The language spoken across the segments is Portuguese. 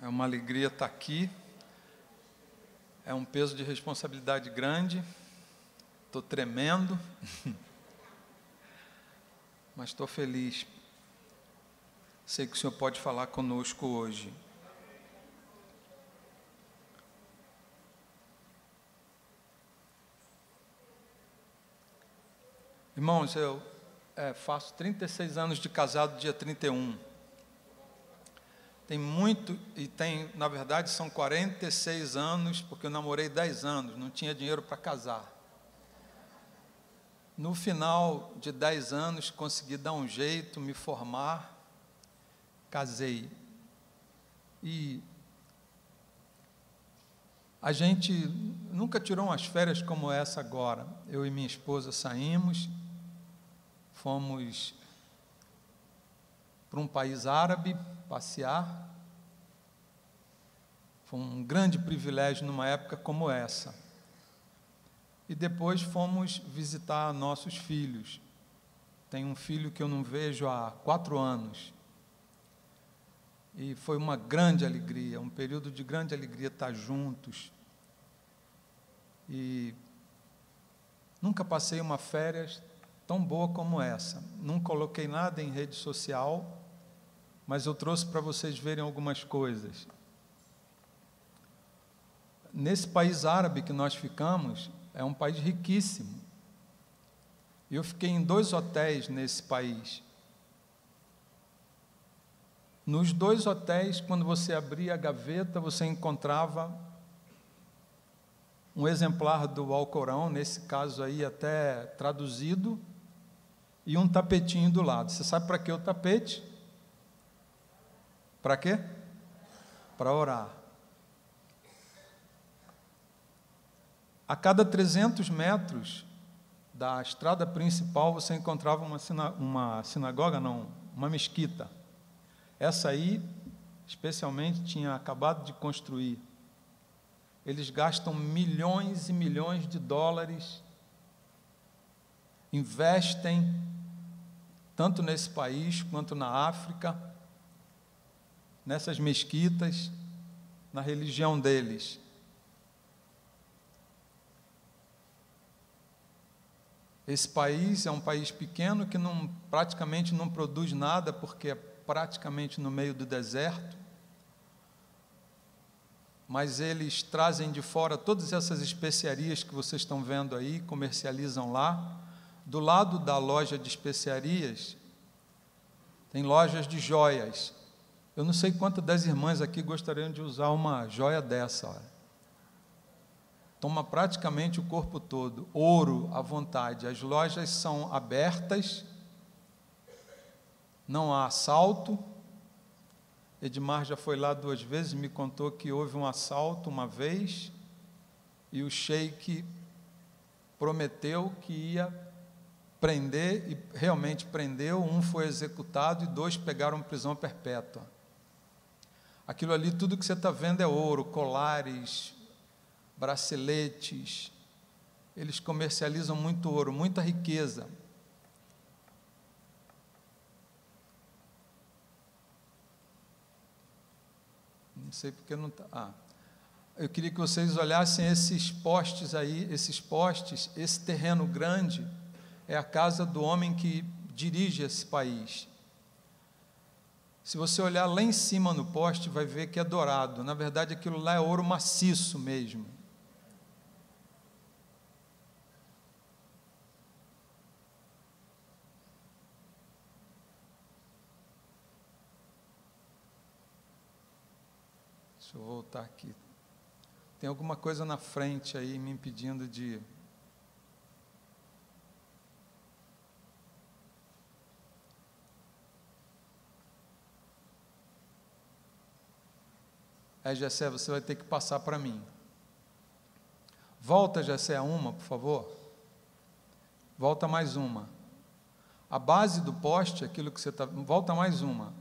É uma alegria estar aqui. É um peso de responsabilidade grande. Estou tremendo, mas estou feliz. Sei que o Senhor pode falar conosco hoje. Irmãos, eu faço 36 anos de casado, dia 31. Tem muito, na verdade, são 46 anos, porque eu namorei 10 anos, não tinha dinheiro para casar. No final de 10 anos, consegui dar um jeito, me formar, casei. E a gente nunca tirou umas férias como essa agora. Eu e minha esposa saímos, fomos para um país árabe passear. Foi um grande privilégio numa época como essa. E depois fomos visitar nossos filhos. Tenho um filho que eu não vejo há 4 anos. E foi uma grande alegria, um período de grande alegria estar juntos. E nunca passei uma férias tão boa como essa. Não coloquei nada em rede social, mas eu trouxe para vocês verem algumas coisas. Nesse país árabe que nós ficamos, é um país riquíssimo. Eu fiquei em 2 hotéis nesse país. Nos 2 hotéis, quando você abria a gaveta, você encontrava um exemplar do Alcorão, nesse caso aí até traduzido, e um tapetinho do lado. Você sabe para que o tapete? Para quê? Para orar. A cada 300 metros da estrada principal, você encontrava uma sinagoga, não, uma mesquita. Essa aí, especialmente, tinha acabado de construir. Eles gastam milhões e milhões de dólares, investem, tanto nesse país quanto na África, nessas mesquitas, na religião deles. Esse país é um país pequeno que praticamente não produz nada, porque é praticamente no meio do deserto, mas eles trazem de fora todas essas especiarias que vocês estão vendo aí, comercializam lá. Do lado da loja de especiarias, tem lojas de joias. Eu não sei quantas das irmãs aqui gostariam de usar uma joia dessa. Olha. Toma praticamente o corpo todo, ouro à vontade. As lojas são abertas, não há assalto. Edmar já foi lá 2 vezes, me contou que houve um assalto uma vez, e o sheik prometeu que ia prender, e realmente prendeu. 1 foi executado e 2 pegaram prisão perpétua. Aquilo ali, tudo que você está vendo é ouro, colares, braceletes. Eles comercializam muito ouro, muita riqueza. Não sei porque não está. Eu queria que vocês olhassem esses postes aí, esse terreno grande é a casa do homem que dirige esse país. Se você olhar lá em cima no poste, vai ver que é dourado. Na verdade, aquilo lá é ouro maciço mesmo. Deixa eu voltar aqui. Tem alguma coisa na frente aí me impedindo de... Gessé, você vai ter que passar para mim. Volta, Gessé, uma, por favor. Volta mais uma. A base do poste, aquilo que você está... Volta mais uma.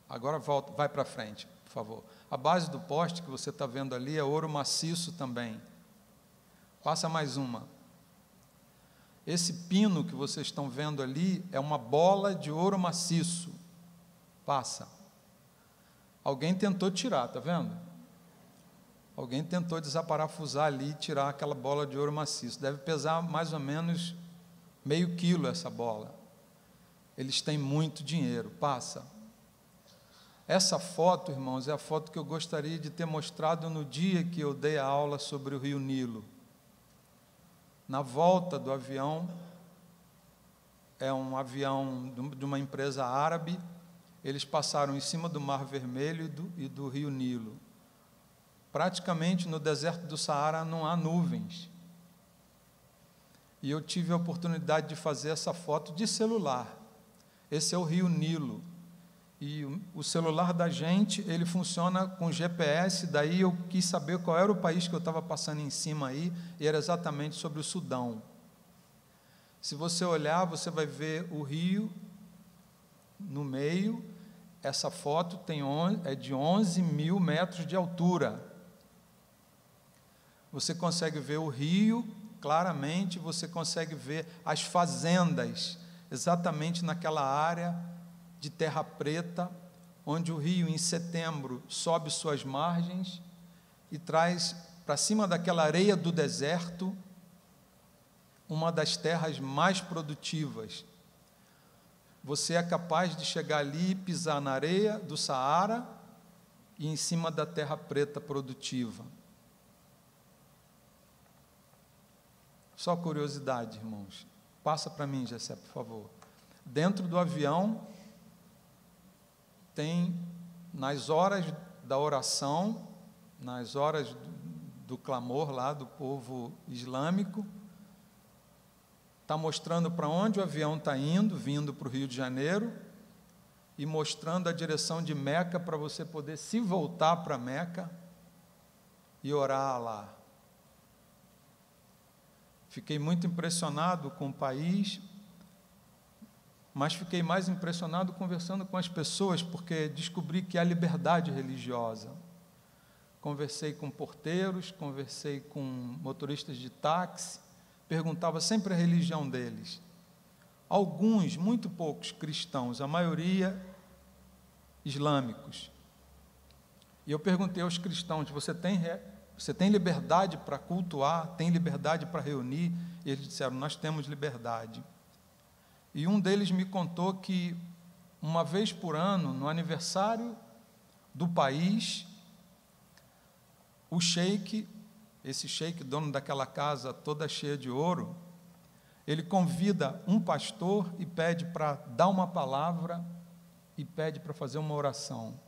Agora volta, vai para frente, por favor. A base do poste que você está vendo ali é ouro maciço também. Passa mais uma. Esse pino que vocês estão vendo ali é uma bola de ouro maciço. Passa. Alguém tentou tirar, está vendo? Alguém tentou desaparafusar ali e tirar aquela bola de ouro maciço. Deve pesar mais ou menos meio quilo essa bola. Eles têm muito dinheiro. Passa. Essa foto, irmãos, é a foto que eu gostaria de ter mostrado no dia que eu dei a aula sobre o Rio Nilo. Na volta do avião, é um avião de uma empresa árabe, eles passaram em cima do Mar Vermelho e do Rio Nilo. Praticamente no deserto do Saara não há nuvens. E eu tive a oportunidade de fazer essa foto de celular. Esse é o Rio Nilo. E o celular da gente, ele funciona com GPS, daí eu quis saber qual era o país que eu estava passando em cima aí, e era exatamente sobre o Sudão. Se você olhar, você vai ver o rio no meio. Essa foto é de 11 mil metros de altura. Você consegue ver o rio claramente, você consegue ver as fazendas, exatamente naquela área de terra preta, onde o rio, em setembro, sobe suas margens e traz para cima daquela areia do deserto uma das terras mais produtivas. Você é capaz de chegar ali e pisar na areia do Saara e em cima da terra preta produtiva. Só curiosidade, irmãos. Passa para mim, Gessé, por favor. Dentro do avião tem, nas horas da oração, nas horas do clamor lá do povo islâmico, está mostrando para onde o avião está indo, vindo para o Rio de Janeiro, e mostrando a direção de Meca para você poder se voltar para Meca e orar lá. Fiquei muito impressionado com o país, mas fiquei mais impressionado conversando com as pessoas, porque descobri que há liberdade religiosa. Conversei com porteiros, conversei com motoristas de táxi, perguntava sempre a religião deles. Alguns, muito poucos cristãos, a maioria islâmicos. E eu perguntei aos cristãos: você tem liberdade para cultuar? Tem liberdade para reunir? E eles disseram: nós temos liberdade. E um deles me contou que, uma vez por ano, no aniversário do país, o sheik, esse sheik, dono daquela casa toda cheia de ouro, ele convida um pastor e pede para dar uma palavra e pede para fazer uma oração.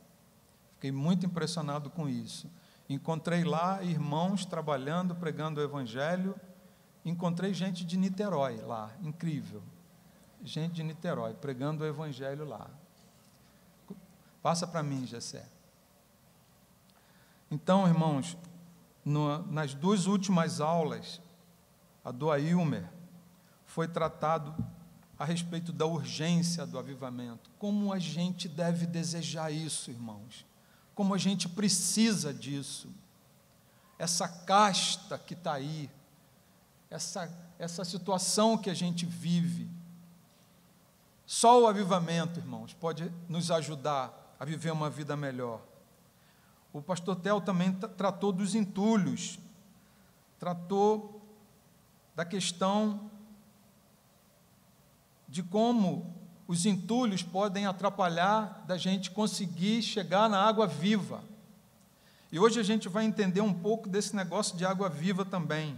Fiquei muito impressionado com isso. Encontrei lá irmãos trabalhando, pregando o Evangelho. Encontrei gente de Niterói lá, incrível. Gente de Niterói, pregando o Evangelho lá. Passa para mim, Gessé. Então, irmãos, nas duas últimas aulas, a do Ailmer, foi tratado a respeito da urgência do avivamento. Como a gente deve desejar isso, irmãos. Como a gente precisa disso. Essa casta que está aí, essa situação que a gente vive. Só o avivamento, irmãos, pode nos ajudar a viver uma vida melhor. O pastor Theo também tratou dos entulhos, tratou da questão de como os entulhos podem atrapalhar da gente conseguir chegar na água viva. E hoje a gente vai entender um pouco desse negócio de água viva também.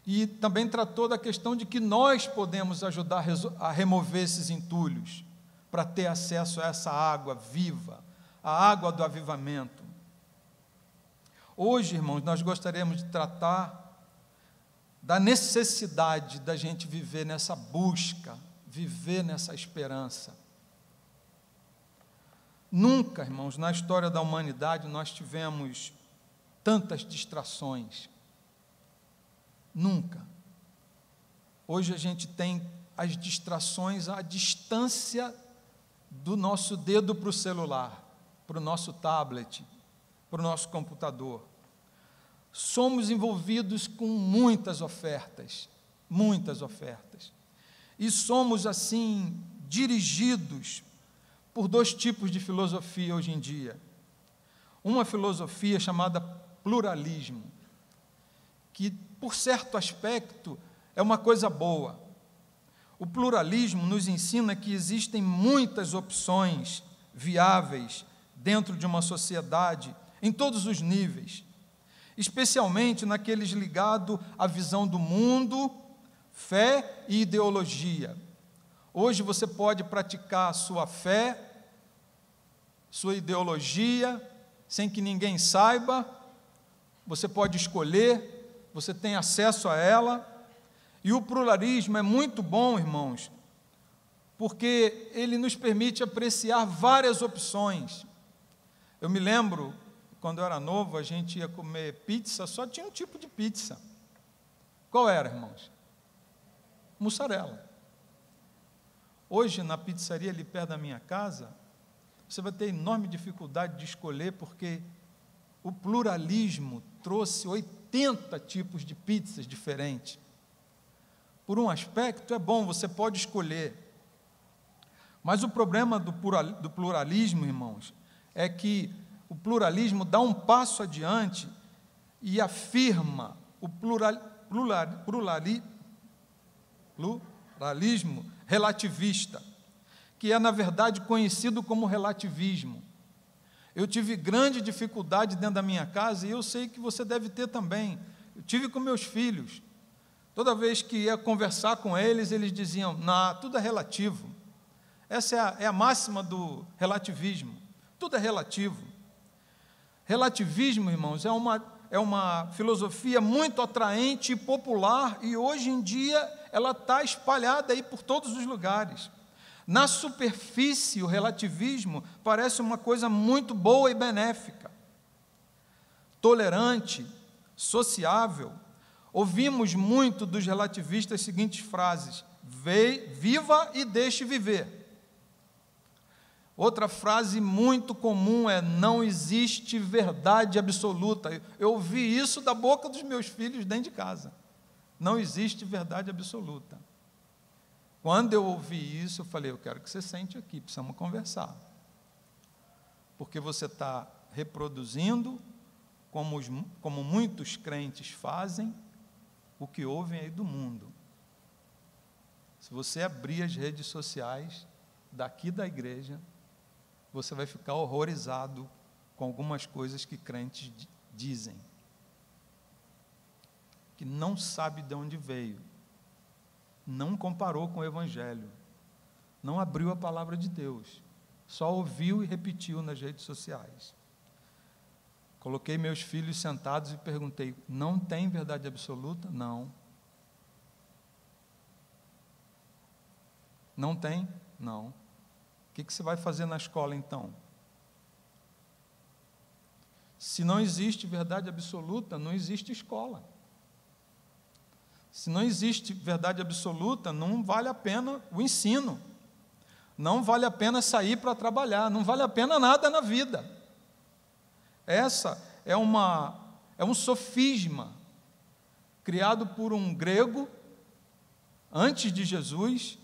E também tratou da questão de que nós podemos ajudar a remover esses entulhos, para ter acesso a essa água viva, a água do avivamento. Hoje, irmãos, nós gostaríamos de tratar da necessidade da gente viver nessa busca, viver nessa esperança. Nunca, irmãos, na história da humanidade nós tivemos tantas distrações. Nunca. Hoje a gente tem as distrações à distância do nosso dedo para o celular, para o nosso tablet, para o nosso computador. Somos envolvidos com muitas ofertas, e somos assim dirigidos por dois tipos de filosofia hoje em dia. Uma filosofia chamada pluralismo, que, por certo aspecto, é uma coisa boa. O pluralismo nos ensina que existem muitas opções viáveis dentro de uma sociedade, em todos os níveis, especialmente naqueles ligados à visão do mundo, fé e ideologia. Hoje você pode praticar a sua fé, sua ideologia, sem que ninguém saiba, você pode escolher, você tem acesso a ela, e o pluralismo é muito bom, irmãos, porque ele nos permite apreciar várias opções. Eu me lembro, quando eu era novo, a gente ia comer pizza, só tinha um tipo de pizza. Qual era, irmãos? Mussarela. Hoje, na pizzaria ali perto da minha casa, você vai ter enorme dificuldade de escolher, porque o pluralismo trouxe 80 tipos de pizzas diferentes. Por um aspecto, é bom, você pode escolher. Mas o problema do pluralismo, irmãos, é que o pluralismo dá um passo adiante e afirma o pluralismo relativista, que é, na verdade, conhecido como relativismo. Eu tive grande dificuldade dentro da minha casa, e eu sei que você deve ter também. Eu tive com meus filhos. Toda vez que ia conversar com eles, eles diziam, não, tudo é relativo. Essa é a máxima do relativismo. Tudo é relativo. Relativismo, irmãos, é uma filosofia muito atraente e popular, e hoje em dia ela está espalhada aí por todos os lugares. Na superfície, o relativismo parece uma coisa muito boa e benéfica, tolerante, sociável. Ouvimos muito dos relativistas as seguintes frases: viva e deixe viver. Outra frase muito comum é: não existe verdade absoluta. Eu ouvi isso da boca dos meus filhos dentro de casa. Não existe verdade absoluta. Quando eu ouvi isso, eu falei, eu quero que você sente aqui, precisamos conversar. Porque você está reproduzindo, como muitos crentes fazem, o que ouvem aí do mundo. Se você abrir as redes sociais daqui da igreja, você vai ficar horrorizado com algumas coisas que crentes dizem, que não sabe de onde veio, não comparou com o Evangelho, não abriu a palavra de Deus, só ouviu e repetiu nas redes sociais. Coloquei meus filhos sentados e perguntei, não tem verdade absoluta? Não. Não tem? Não. O que você vai fazer na escola então? Se não existe verdade absoluta, não existe escola. Se não existe verdade absoluta, não vale a pena o ensino. Não vale a pena sair para trabalhar, não vale a pena nada na vida. Essa é um sofisma criado por um grego antes de Jesus,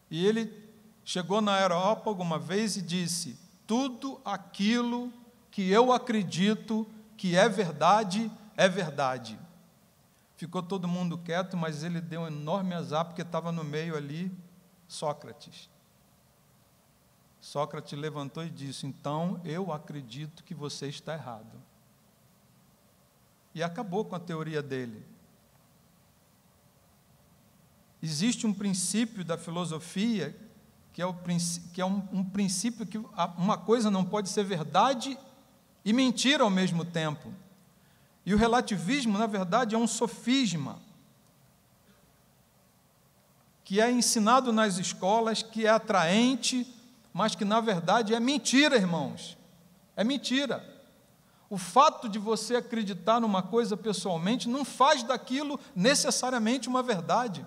e ele chegou na Europa alguma vez e disse, tudo aquilo que eu acredito que é verdade, é verdade. Ficou todo mundo quieto, mas ele deu um enorme azar, porque estava no meio ali Sócrates. Sócrates levantou e disse, então eu acredito que você está errado. E acabou com a teoria dele. Existe um princípio da filosofia, que é um princípio que uma coisa não pode ser verdade e mentira ao mesmo tempo. E o relativismo, na verdade, é um sofisma, que é ensinado nas escolas, que é atraente, mas que, na verdade, é mentira, irmãos. É mentira. O fato de você acreditar numa coisa pessoalmente não faz daquilo necessariamente uma verdade.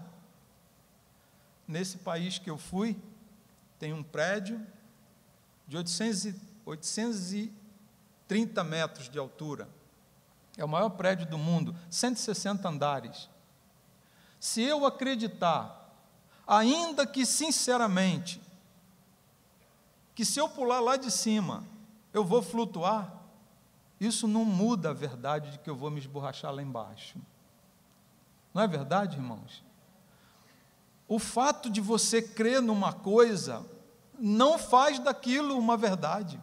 Nesse país que eu fui, tem um prédio de 830 metros de altura. É o maior prédio do mundo, 160 andares. Se eu acreditar, ainda que sinceramente, que se eu pular lá de cima, eu vou flutuar, isso não muda a verdade de que eu vou me esborrachar lá embaixo. Não é verdade, irmãos? O fato de você crer numa coisa não faz daquilo uma verdade.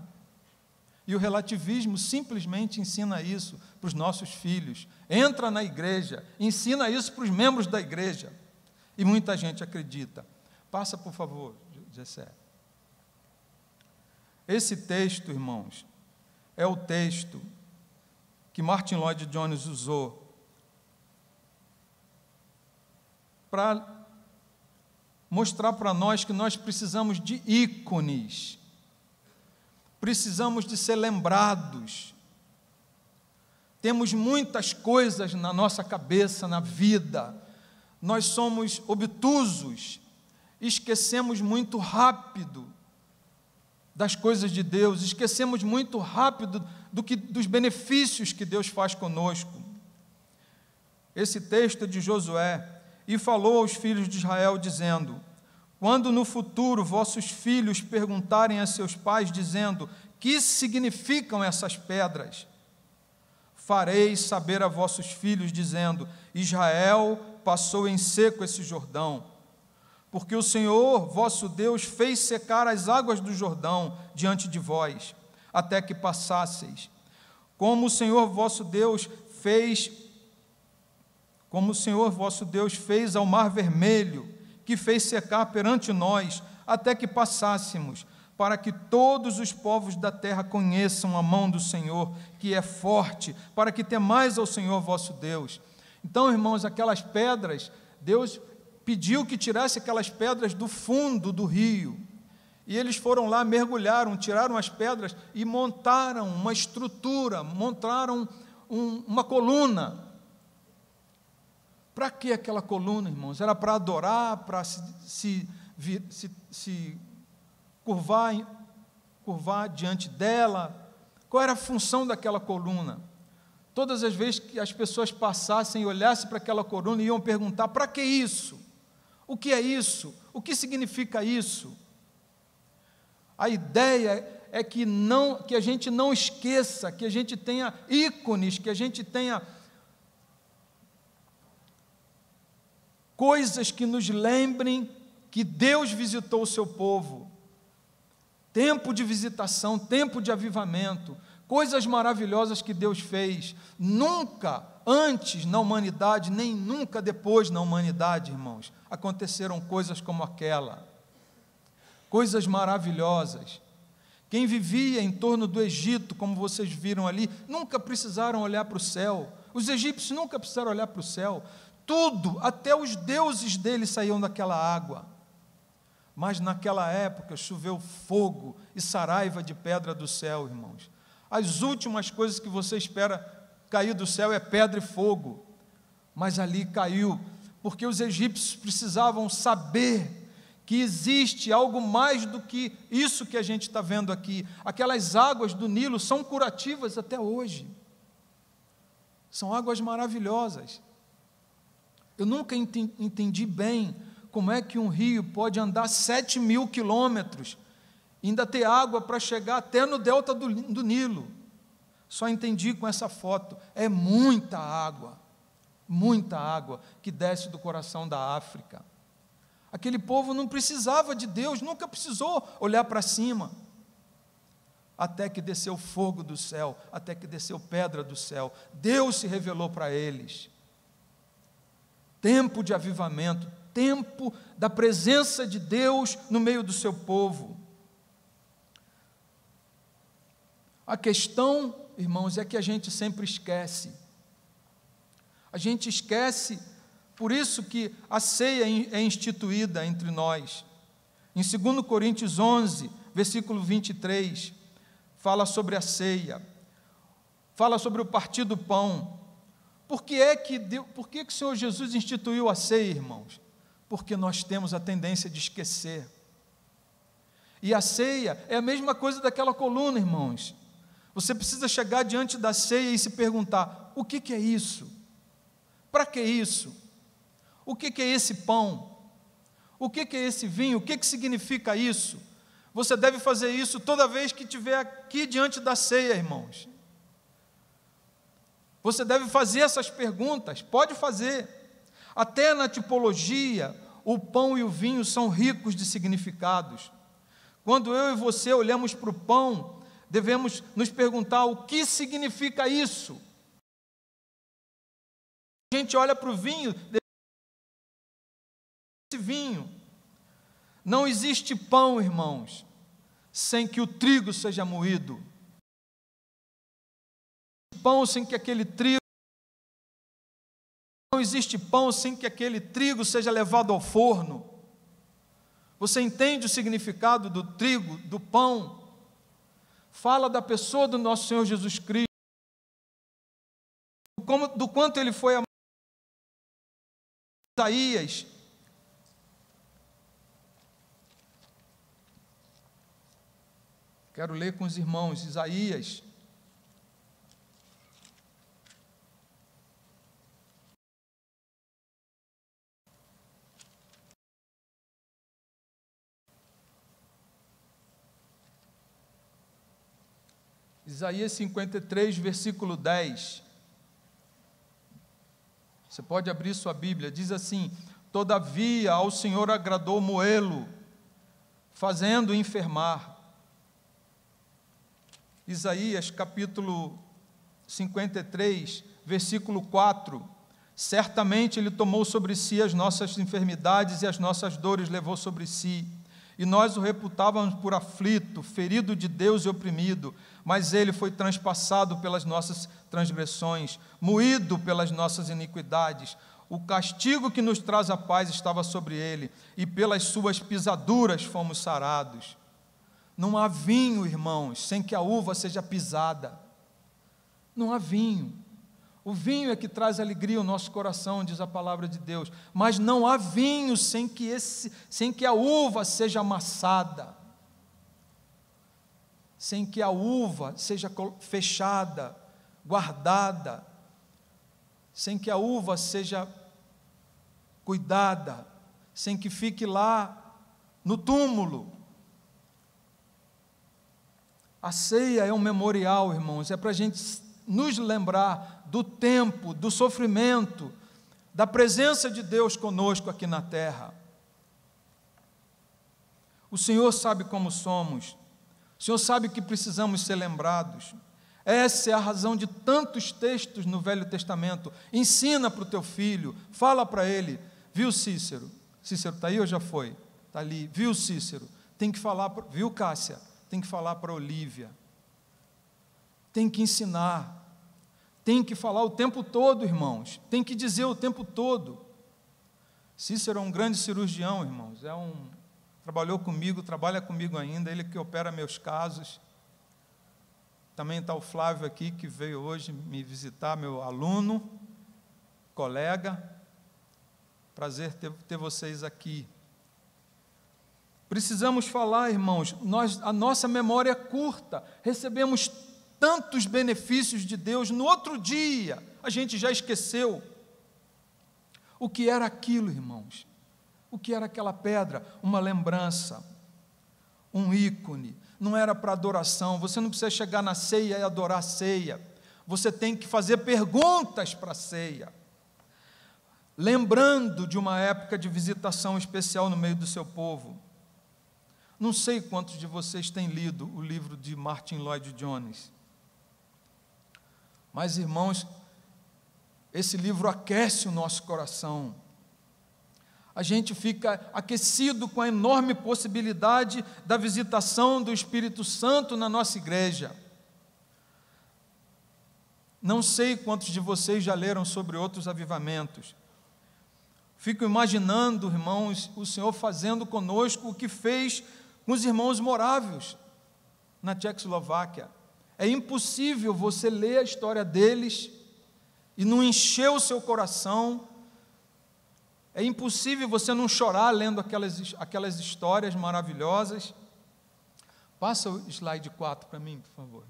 E o relativismo simplesmente ensina isso para os nossos filhos. Entra na igreja, ensina isso para os membros da igreja. E muita gente acredita. Passa, por favor, Gessé. Esse texto, irmãos, é o texto que Martin Lloyd Jones usou para mostrar para nós que nós precisamos de ícones, precisamos de ser lembrados. Temos muitas coisas na nossa cabeça, na vida, nós somos obtusos, esquecemos muito rápido das coisas de Deus, esquecemos muito rápido dos benefícios que Deus faz conosco. Esse texto é de Josué: e falou aos filhos de Israel, dizendo: quando no futuro vossos filhos perguntarem a seus pais, dizendo: que significam essas pedras? Fareis saber a vossos filhos, dizendo: Israel passou em seco esse Jordão, porque o Senhor vosso Deus fez secar as águas do Jordão diante de vós, até que passasseis. Como o Senhor vosso Deus fez ao Mar Vermelho, que fez secar perante nós, até que passássemos, para que todos os povos da terra conheçam a mão do Senhor, que é forte, para que temais ao Senhor vosso Deus. Então, irmãos, aquelas pedras, Deus pediu que tirasse aquelas pedras do fundo do rio, e eles foram lá, mergulharam, tiraram as pedras e montaram uma estrutura, montaram uma coluna. Para que aquela coluna, irmãos? Era para adorar, para se curvar diante dela? Qual era a função daquela coluna? Todas as vezes que as pessoas passassem e olhassem para aquela coluna, iam perguntar: para que isso? O que é isso? O que significa isso? A ideia é que a gente não esqueça, que a gente tenha ícones, que a gente tenha coisas que nos lembrem que Deus visitou o seu povo. Tempo de visitação, tempo de avivamento, coisas maravilhosas que Deus fez. Nunca antes na humanidade, nem nunca depois na humanidade, irmãos, aconteceram coisas como aquela. Coisas maravilhosas. Quem vivia em torno do Egito, como vocês viram ali, nunca precisaram olhar para o céu. Os egípcios nunca precisaram olhar para o céu. Tudo, até os deuses deles saíam daquela água. Mas naquela época choveu fogo e saraiva de pedra do céu, irmãos. As últimas coisas que você espera cair do céu é pedra e fogo. Mas ali caiu, porque os egípcios precisavam saber que existe algo mais do que isso que a gente está vendo aqui. Aquelas águas do Nilo são curativas até hoje. São águas maravilhosas. Eu nunca entendi bem como é que um rio pode andar 7.000 quilômetros e ainda ter água para chegar até no delta do Nilo. Só entendi com essa foto. É muita água que desce do coração da África. Aquele povo não precisava de Deus, nunca precisou olhar para cima, até que desceu fogo do céu, até que desceu pedra do céu. Deus se revelou para eles. Tempo de avivamento, tempo da presença de Deus no meio do seu povo. A questão, irmãos, é que a gente sempre esquece. A gente esquece, por isso que a ceia é instituída entre nós. Em 2 Coríntios 11, versículo 23, fala sobre a ceia, fala sobre o partir do pão. Por que o Senhor Jesus instituiu a ceia, irmãos? Porque nós temos a tendência de esquecer. E a ceia é a mesma coisa daquela coluna, irmãos. Você precisa chegar diante da ceia e se perguntar: o que é isso? Para que isso? O que é esse pão? O que é esse vinho? O que significa isso? Você deve fazer isso toda vez que estiver aqui diante da ceia, irmãos. Você deve fazer essas perguntas, pode fazer. Até na tipologia, o pão e o vinho são ricos de significados. Quando eu e você olhamos para o pão, devemos nos perguntar o que significa isso. A gente olha para o vinho, esse vinho. Não existe pão, irmãos, sem que o trigo seja moído. Pão sem que aquele trigo. Não existe pão sem que aquele trigo seja levado ao forno. Você entende o significado do trigo, do pão? Fala da pessoa do nosso Senhor Jesus Cristo, do quanto ele foi amado. Isaías, quero ler com os irmãos, Isaías, Isaías 53, versículo 10. Você pode abrir sua Bíblia, diz assim: todavia ao Senhor agradou moê-lo, fazendo enfermar. Isaías capítulo 53, versículo 4. Certamente Ele tomou sobre si as nossas enfermidades e as nossas dores levou sobre si. E nós o reputávamos por aflito, ferido de Deus e oprimido, mas Ele foi transpassado pelas nossas transgressões, moído pelas nossas iniquidades. O castigo que nos traz a paz estava sobre Ele, e pelas suas pisaduras fomos sarados. Não há vinho, irmãos, sem que a uva seja pisada. Não há vinho. O vinho é que traz alegria ao nosso coração, diz a palavra de Deus. Mas não há vinho sem que a uva seja amassada. Sem que a uva seja fechada, guardada. Sem que a uva seja cuidada. Sem que fique lá no túmulo. A ceia é um memorial, irmãos, é para a gente nos lembrar do tempo, do sofrimento, da presença de Deus conosco aqui na terra. O Senhor sabe como somos, o Senhor sabe que precisamos ser lembrados. Essa é a razão de tantos textos no Velho Testamento. Ensina para o teu filho, fala para ele, viu Cícero? Cícero está aí ou já foi? Está ali, viu Cícero? Tem que falar, viu Cássia? Tem que falar para Olívia. Tem que ensinar. Tem que falar o tempo todo, irmãos. Tem que dizer o tempo todo. Cícero é um grande cirurgião, irmãos. Trabalhou comigo, trabalha comigo ainda. Ele que opera meus casos. Também está o Flávio aqui, que veio hoje me visitar, meu aluno, colega. Prazer ter vocês aqui. Precisamos falar, irmãos. A nossa memória é curta. Recebemos tantos benefícios de Deus, no outro dia a gente já esqueceu o que era aquilo, irmãos, o que era aquela pedra, uma lembrança, um ícone, não era para adoração. Você não precisa chegar na ceia e adorar a ceia, você tem que fazer perguntas para a ceia, lembrando de uma época de visitação especial no meio do seu povo. Não sei quantos de vocês têm lido o livro de Martin Lloyd Jones, mas, irmãos, esse livro aquece o nosso coração. A gente fica aquecido com a enorme possibilidade da visitação do Espírito Santo na nossa igreja. Não sei quantos de vocês já leram sobre outros avivamentos. Fico imaginando, irmãos, o Senhor fazendo conosco o que fez com os irmãos morávios na Tchecoslováquia. É impossível você ler a história deles e não encher o seu coração. É impossível você não chorar lendo aquelas histórias maravilhosas. Passa o slide 4 para mim, por favor.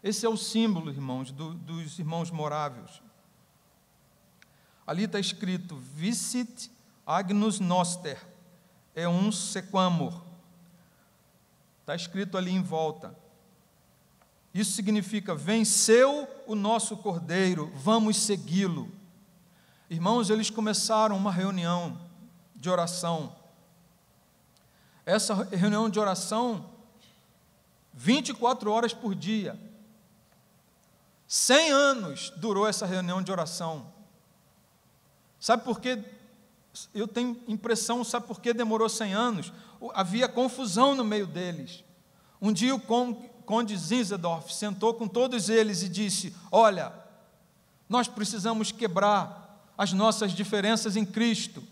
Esse é o símbolo, irmãos, dos irmãos morávios. Ali está escrito, Vicit Agnus Noster, Eum Sequamur. está escrito ali em volta. Isso significa: venceu o nosso Cordeiro, vamos segui-lo. Irmãos, eles começaram uma reunião de oração. Essa reunião de oração, 24 horas por dia. 100 anos durou essa reunião de oração. Sabe por quê? Eu tenho impressão, sabe por que demorou 100 anos? Havia confusão no meio deles. Um dia o conde Zinzendorf sentou com todos eles e disse: olha, nós precisamos quebrar as nossas diferenças em Cristo.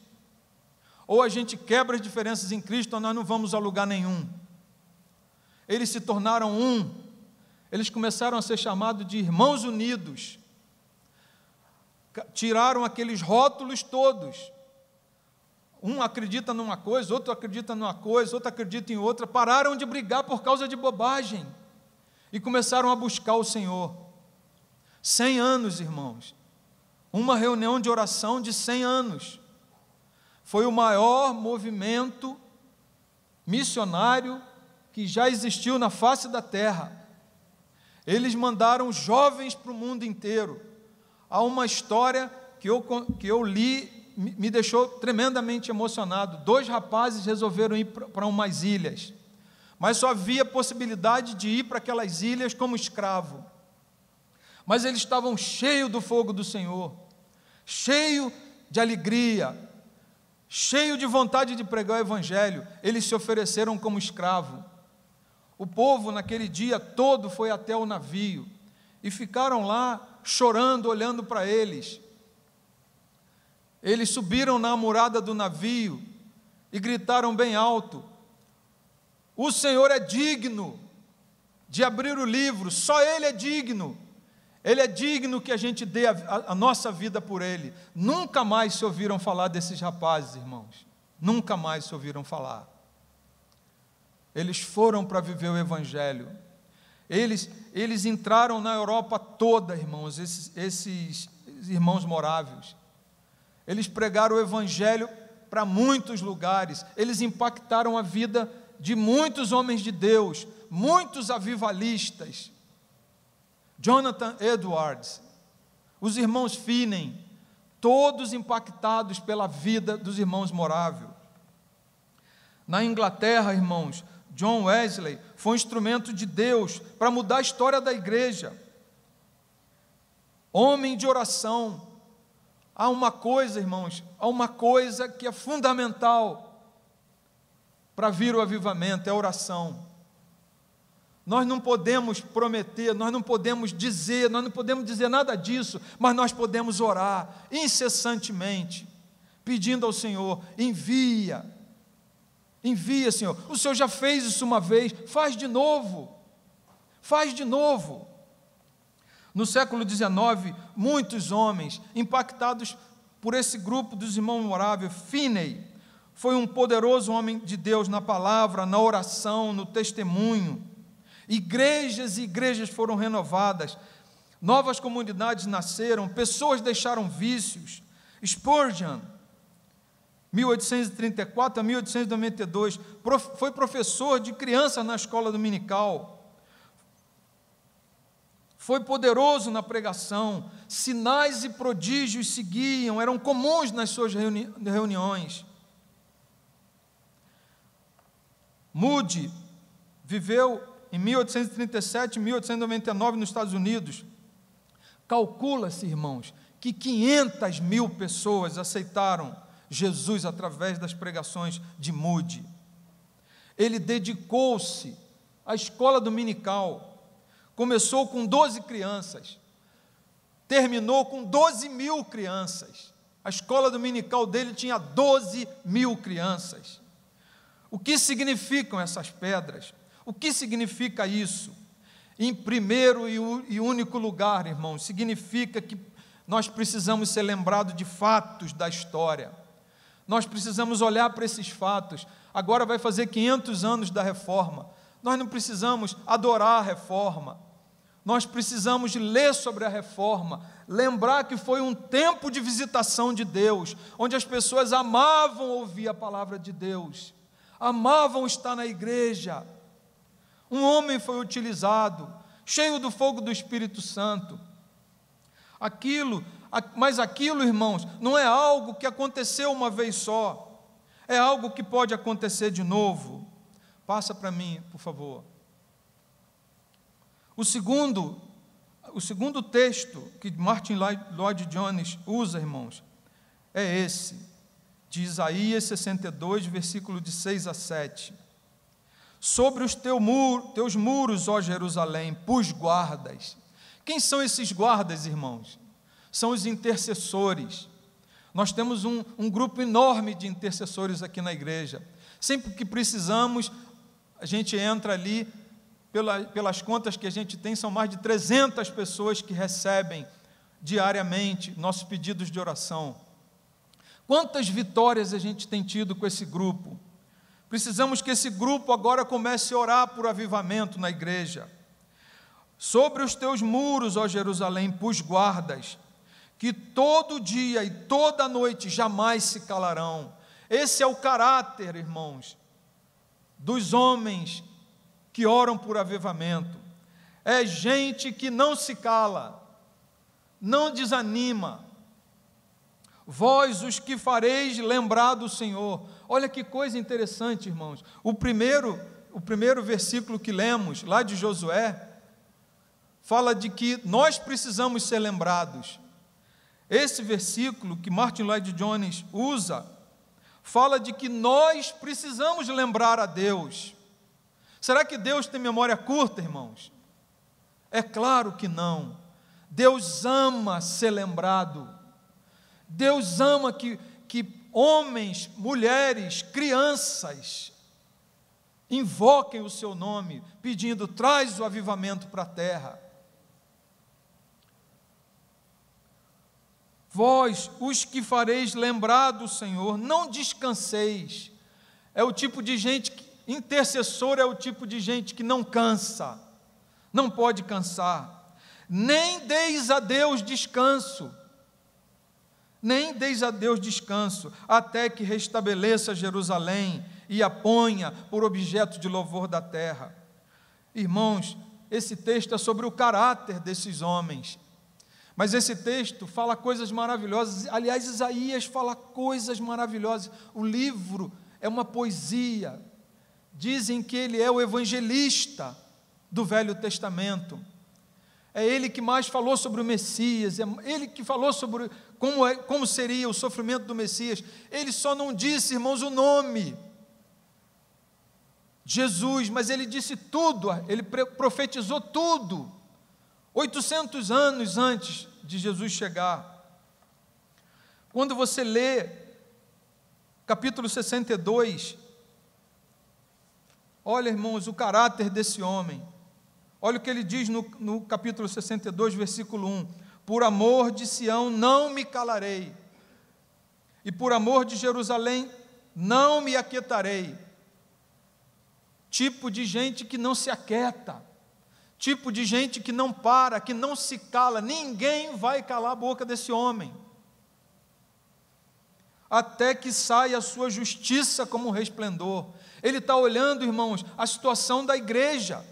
Ou a gente quebra as diferenças em Cristo, ou nós não vamos a lugar nenhum. Eles se tornaram um. Eles começaram a ser chamados de irmãos unidos. Tiraram aqueles rótulos todos. Um acredita numa coisa, outro acredita numa coisa, outro acredita em outra. Pararam de brigar por causa de bobagem e começaram a buscar o Senhor. 100 anos, irmãos. Uma reunião de oração de 100 anos. Foi o maior movimento missionário que já existiu na face da terra. Eles mandaram jovens para o mundo inteiro. Há uma história que eu li, me deixou tremendamente emocionado. 2 rapazes resolveram ir para umas ilhas, mas só havia possibilidade de ir para aquelas ilhas como escravo. Mas eles estavam cheios do fogo do Senhor, cheios de alegria, cheios de vontade de pregar o Evangelho. Eles se ofereceram como escravo. O povo naquele dia todo foi até o navio e ficaram lá chorando, olhando para eles. Eles subiram na murada do navio e gritaram bem alto: o Senhor é digno de abrir o livro, só Ele é digno. Ele é digno que a gente dê a nossa vida por Ele. Nunca mais se ouviram falar desses rapazes, irmãos. Nunca mais se ouviram falar. Eles foram para viver o Evangelho. Eles entraram na Europa toda, irmãos, esses irmãos morávios. Eles pregaram o Evangelho para muitos lugares. Eles impactaram a vida de muitos homens de Deus, muitos avivalistas. Jonathan Edwards, os irmãos Finney, todos impactados pela vida dos irmãos morávios. Na Inglaterra, irmãos, John Wesley foi um instrumento de Deus para mudar a história da igreja. Homem de oração. Há uma coisa, irmãos, há uma coisa que é fundamental para vir o avivamento, é a oração. Nós não podemos prometer, nós não podemos dizer nada disso, mas nós podemos orar incessantemente, pedindo ao Senhor: envia, Senhor. O Senhor já fez isso uma vez, faz de novo. No século XIX, muitos homens impactados por esse grupo dos irmãos moráveis. Finney foi um poderoso homem de Deus na palavra, na oração, no testemunho. Igrejas e igrejas foram renovadas, novas comunidades nasceram, pessoas deixaram vícios. Spurgeon, 1834 a 1892, foi professor de crianças na escola dominical. Foi poderoso na pregação, sinais e prodígios seguiam, eram comuns nas suas reuniões. Moody viveu em 1837 e 1899 nos Estados Unidos. Calcula-se, irmãos, que 500 mil pessoas aceitaram Jesus através das pregações de Moody. Ele dedicou-se à escola dominical. Começou com 12 crianças, terminou com 12 mil crianças. A escola dominical dele tinha 12 mil crianças. O que significam essas pedras? O que significa isso? Em primeiro e único lugar, irmãos, significa que nós precisamos ser lembrados de fatos da história. Nós precisamos olhar para esses fatos. Agora vai fazer 500 anos da reforma. Nós não precisamos adorar a reforma. Nós precisamos ler sobre a reforma, lembrar que foi um tempo de visitação de Deus, onde as pessoas amavam ouvir a palavra de Deus, amavam estar na igreja. Um homem foi utilizado, cheio do fogo do Espírito Santo. Mas aquilo, irmãos, não é algo que aconteceu uma vez só, é algo que pode acontecer de novo. Passa para mim, por favor. O segundo texto que Martin Lloyd-Jones usa, irmãos, é esse, de Isaías 62, versículo de 6 a 7. Sobre os teus muros, ó Jerusalém, pus guardas. Quem são esses guardas, irmãos? São os intercessores. Nós temos um grupo enorme de intercessores aqui na igreja. Sempre que precisamos, a gente entra ali, pelas contas que a gente tem, são mais de 300 pessoas que recebem diariamente nossos pedidos de oração. Quantas vitórias a gente tem tido com esse grupo? Precisamos que esse grupo agora comece a orar por avivamento na igreja. Sobre os teus muros, ó Jerusalém, pus guardas, que todo dia e toda noite jamais se calarão. Esse é o caráter, irmãos, dos homens que oram por avivamento. É gente que não se cala, não desanima. Vós os que fareis lembrar do Senhor. Olha que coisa interessante, irmãos. O primeiro versículo que lemos, lá de Josué, fala de que nós precisamos ser lembrados. Esse versículo que Martin Lloyd-Jones usa, fala de que nós precisamos lembrar a Deus. Será que Deus tem memória curta, irmãos? É claro que não. Deus ama ser lembrado. Deus ama que homens, mulheres, crianças invoquem o seu nome, pedindo, traz o avivamento para a terra. Vós, os que fareis lembrar do Senhor, não descanseis. É o tipo de gente, intercessor é o tipo de gente que não cansa, não pode cansar. Nem deis a Deus descanso, até que restabeleça Jerusalém e a ponha por objeto de louvor da terra. Irmãos, esse texto é sobre o caráter desses homens. Mas esse texto fala coisas maravilhosas. Aliás, Isaías fala coisas maravilhosas. O livro é uma poesia. Dizem que ele é o evangelista do Velho Testamento. É ele que mais falou sobre o Messias. É ele que falou sobre como seria o sofrimento do Messias. Ele só não disse, irmãos, o nome Jesus, mas ele disse tudo. Ele profetizou tudo. 800 anos antes de Jesus chegar. Quando você lê capítulo 62, olha, irmãos, o caráter desse homem. Olha o que ele diz no capítulo 62, versículo 1. Por amor de Sião não me calarei, e por amor de Jerusalém não me aquietarei. Tipo de gente que não se aquieta, tipo de gente que não para, que não se cala. Ninguém vai calar a boca desse homem, até que saia a sua justiça como um resplendor. Ele está olhando, irmãos, a situação da igreja.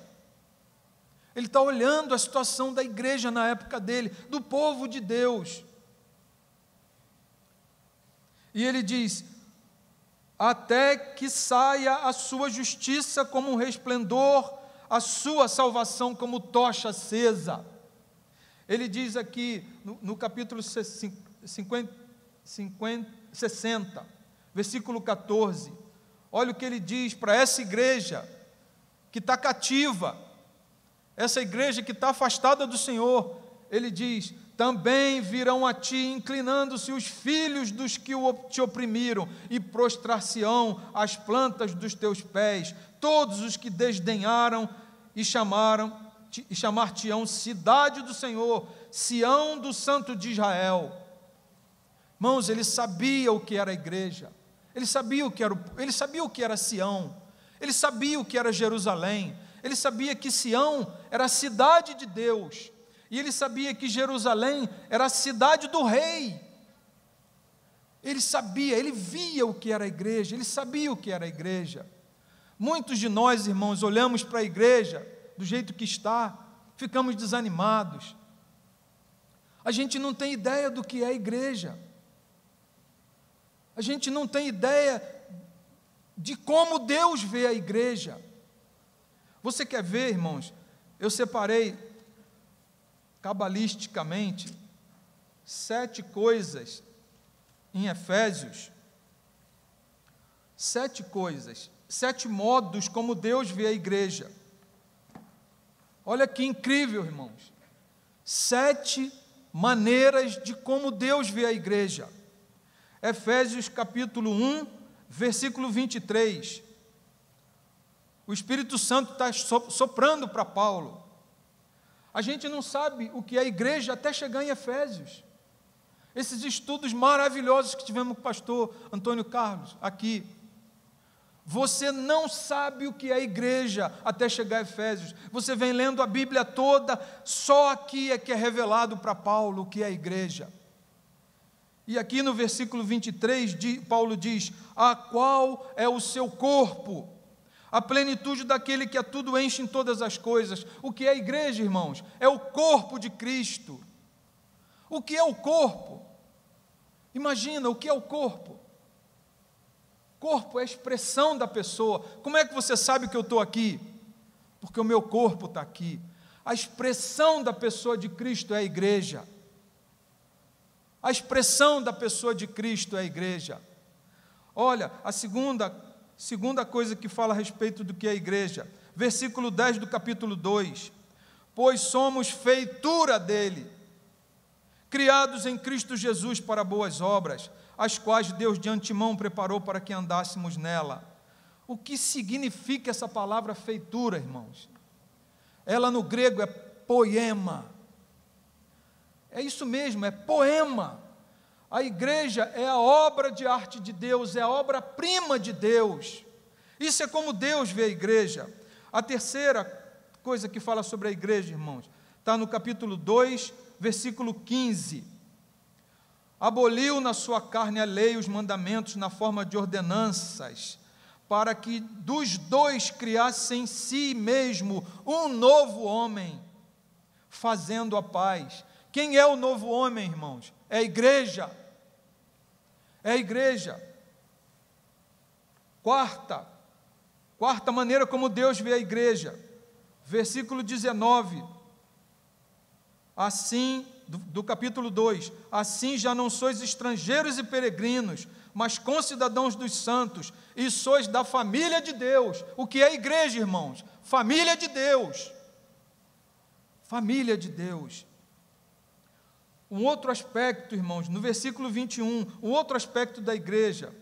Ele está olhando a situação da igreja na época dele, do povo de Deus. E ele diz, até que saia a sua justiça como um resplendor, a sua salvação como tocha acesa. Ele diz aqui, no capítulo 60, versículo 14, olha o que ele diz para essa igreja que está cativa, essa igreja que está afastada do Senhor. Ele diz, também virão a ti, inclinando-se os filhos dos que te oprimiram, e prostrar-se-ão as plantas dos teus pés, todos os que desdenharam e chamar-te-ão cidade do Senhor, Sião do Santo de Israel. Irmãos, ele sabia o que era a igreja, ele sabia o que era Sião, ele sabia o que era Jerusalém, ele sabia que Sião era a cidade de Deus, e ele sabia que Jerusalém era a cidade do rei. Ele sabia, ele via o que era a igreja, ele sabia o que era a igreja. Muitos de nós, irmãos, olhamos para a igreja do jeito que está, ficamos desanimados. A gente não tem ideia do que é a igreja. A gente não tem ideia de como Deus vê a igreja. Você quer ver, irmãos? Eu separei cabalisticamente 7 coisas em Efésios, 7 coisas, 7 modos como Deus vê a igreja. Olha que incrível, irmãos. 7 maneiras de como Deus vê a igreja. Efésios capítulo 1, versículo 23. O Espírito Santo está soprando para Paulo. A gente não sabe o que é a igreja até chegar em Efésios. Esses estudos maravilhosos que tivemos com o pastor Antônio Carlos aqui. Você não sabe o que é a igreja até chegar a Efésios. Você vem lendo a Bíblia toda, só aqui é que é revelado para Paulo o que é a igreja. E aqui no versículo 23, Paulo diz: a qual é o seu corpo, a plenitude daquele que a tudo enche em todas as coisas. O que é a igreja, irmãos? É o corpo de Cristo. O que é o corpo? Imagina, o que é o corpo? Corpo é a expressão da pessoa. Como é que você sabe que eu estou aqui? Porque o meu corpo está aqui. A expressão da pessoa de Cristo é a igreja. A expressão da pessoa de Cristo é a igreja. Olha, a segunda coisa que fala a respeito do que é a igreja, versículo 10 do capítulo 2: pois somos feitura dele, criados em Cristo Jesus para boas obras, as quais Deus de antemão preparou para que andássemos nela. O que significa essa palavra feitura, irmãos? Ela no grego é poema. É isso mesmo, é poema. A igreja é a obra de arte de Deus, é a obra-prima de Deus. Isso é como Deus vê a igreja. A terceira coisa que fala sobre a igreja, irmãos, está no capítulo 2, versículo 15. Aboliu na sua carne a lei e os mandamentos na forma de ordenanças, para que dos dois criasse em si mesmo um novo homem, fazendo a paz. Quem é o novo homem, irmãos? É a igreja. É a igreja. Quarta maneira como Deus vê a igreja. Versículo 19. Assim, do capítulo 2, assim já não sois estrangeiros e peregrinos, mas concidadãos dos santos, e sois da família de Deus. O que é a igreja, irmãos? Família de Deus. Família de Deus. Um outro aspecto, irmãos, no versículo 21, um outro aspecto da igreja,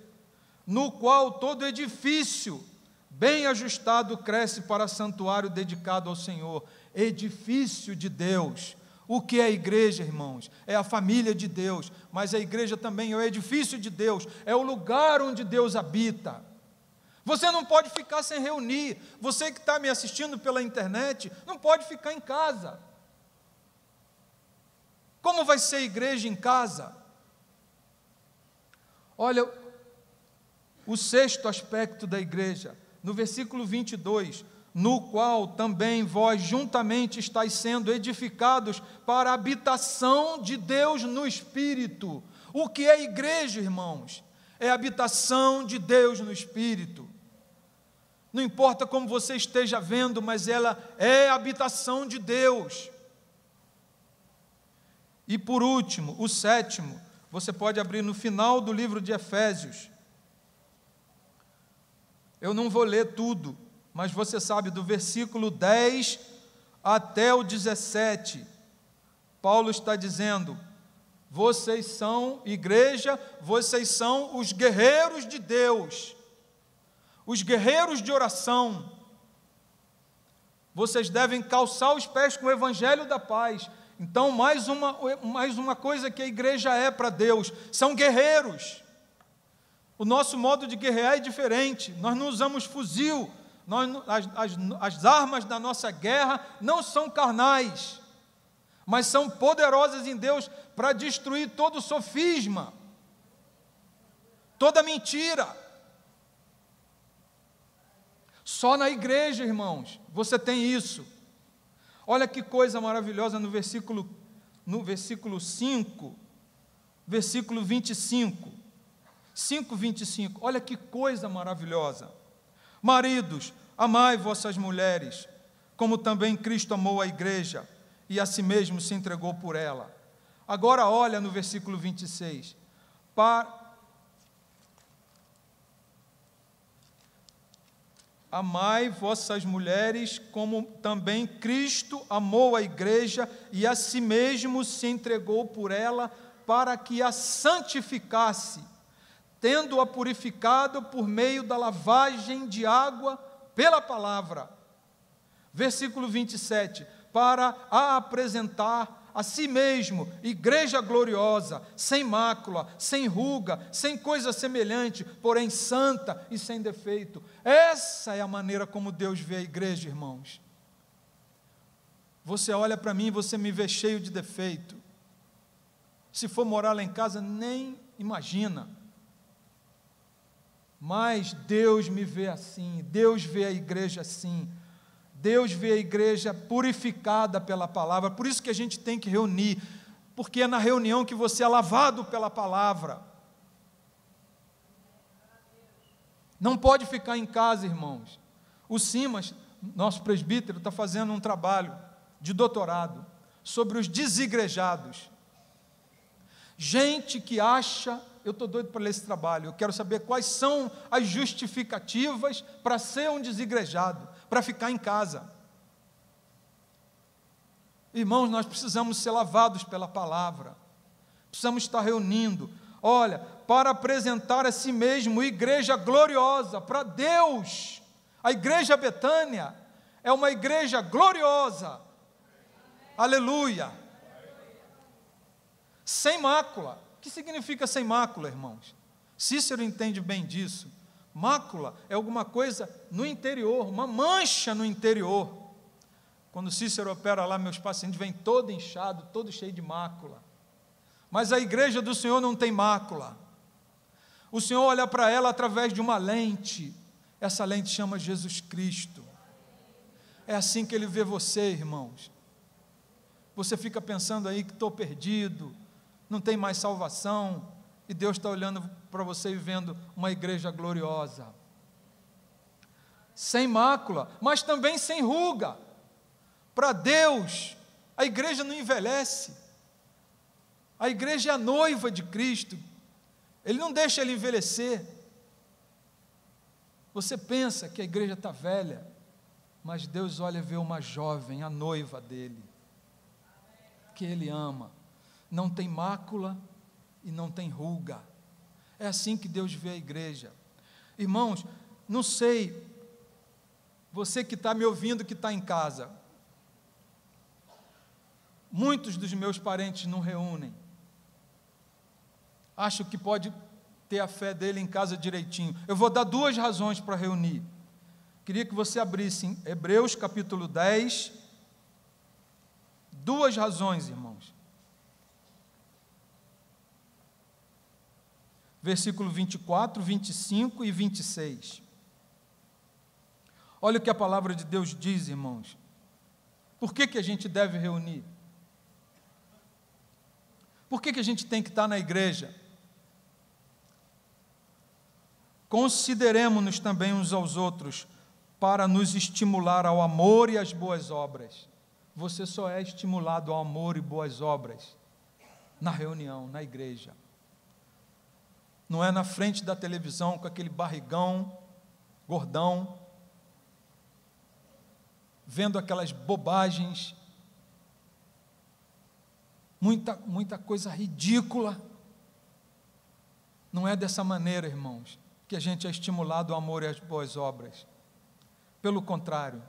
no qual todo edifício bem ajustado cresce para santuário dedicado ao Senhor. Edifício de Deus. O que é a igreja, irmãos? É a família de Deus, mas a igreja também é o edifício de Deus, é o lugar onde Deus habita. Você não pode ficar sem reunir. Você que está me assistindo pela internet, não pode ficar em casa. Como vai ser a igreja em casa? Olha, o sexto aspecto da igreja, no versículo 22, no qual também vós juntamente estáis sendo edificados para a habitação de Deus no Espírito. O que é a igreja, irmãos? É a habitação de Deus no Espírito. Não importa como você esteja vendo, mas ela é a habitação de Deus. E por último, o sétimo, você pode abrir no final do livro de Efésios. Eu não vou ler tudo, mas você sabe, do versículo 10 até o 17, Paulo está dizendo: vocês são, igreja, vocês são os guerreiros de Deus, os guerreiros de oração. Vocês devem calçar os pés com o evangelho da paz. Então, mais uma coisa que a igreja é para Deus, são guerreiros. O nosso modo de guerrear é diferente. Nós não usamos fuzil. As armas da nossa guerra não são carnais, mas são poderosas em Deus para destruir todo sofisma, toda mentira. Só na igreja, irmãos, você tem isso. Olha que coisa maravilhosa no versículo 5, versículo 25. 5:25. Olha que coisa maravilhosa. Maridos, amai vossas mulheres, como também Cristo amou a igreja e a si mesmo se entregou por ela. Agora olha no versículo 26. Amai vossas mulheres, como também Cristo amou a igreja e a si mesmo se entregou por ela, para que a santificasse, tendo-a purificado por meio da lavagem de água pela palavra. Versículo 27, para a apresentar a si mesmo, igreja gloriosa, sem mácula, sem ruga, sem coisa semelhante, porém santa e sem defeito. Essa é a maneira como Deus vê a igreja, irmãos. Você olha para mim e você me vê cheio de defeito. Se for morar lá em casa, nem imagina. Mas Deus me vê assim, Deus vê a igreja assim. Deus vê a igreja purificada pela palavra, por isso que a gente tem que reunir, porque é na reunião que você é lavado pela palavra. Não pode ficar em casa, irmãos. O Simas, nosso presbítero, está fazendo um trabalho de doutorado sobre os desigrejados. Gente que acha, eu estou doido para ler esse trabalho, eu quero saber quais são as justificativas para ser um desigrejado, para ficar em casa. Irmãos, nós precisamos ser lavados pela palavra, precisamos estar reunindo, olha, para apresentar a si mesmo igreja gloriosa para Deus. A igreja Betânia é uma igreja gloriosa, aleluia, sem mácula. O que significa sem mácula, irmãos? Cícero entende bem disso. Mácula é alguma coisa no interior, uma mancha no interior. Quando Cícero opera lá, meus pacientes vêm todo inchado, todo cheio de mácula. Mas a igreja do Senhor não tem mácula. O Senhor olha para ela através de uma lente. Essa lente chama Jesus Cristo. É assim que Ele vê você, irmãos. Você fica pensando aí que estou perdido, não tem mais salvação, e Deus está olhando para você e vendo uma igreja gloriosa, sem mácula, mas também sem ruga. Para Deus, a igreja não envelhece, a igreja é a noiva de Cristo, Ele não deixa ela envelhecer. Você pensa que a igreja está velha, mas Deus olha e vê uma jovem, a noiva dEle, que Ele ama, não tem mácula e não tem ruga. É assim que Deus vê a igreja. Irmãos, não sei, você que está me ouvindo, que está em casa, muitos dos meus parentes não reúnem, acho que pode ter a fé dele em casa direitinho. Eu vou dar 2 razões para reunir. Queria que você abrisse em Hebreus capítulo 10, 2 razões, irmãos. Versículo 24, 25 e 26. Olha o que a palavra de Deus diz, irmãos. Por que a gente deve reunir? Por que a gente tem que estar na igreja? Consideremos-nos também uns aos outros, para nos estimular ao amor e às boas obras. Você só é estimulado ao amor e boas obras na reunião, na igreja. Não é na frente da televisão com aquele barrigão, gordão, vendo aquelas bobagens, muita coisa ridícula. Não é dessa maneira, irmãos, que a gente é estimulado ao amor e às boas obras. Pelo contrário.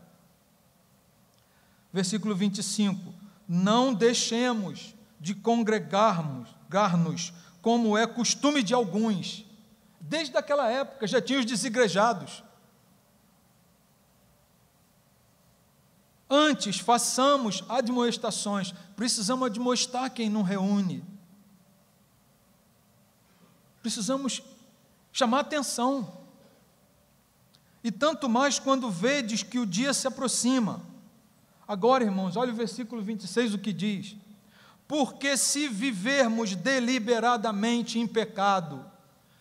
Versículo 25, não deixemos de congregar-nos, como é costume de alguns. Desde aquela época já tinha os desigrejados. Antes, façamos admoestações. Precisamos admoestar quem não reúne. Precisamos chamar atenção. e tanto mais quando vedes que o dia se aproxima. Agora, irmãos, olha o versículo 26, o que diz: porque se vivermos deliberadamente em pecado.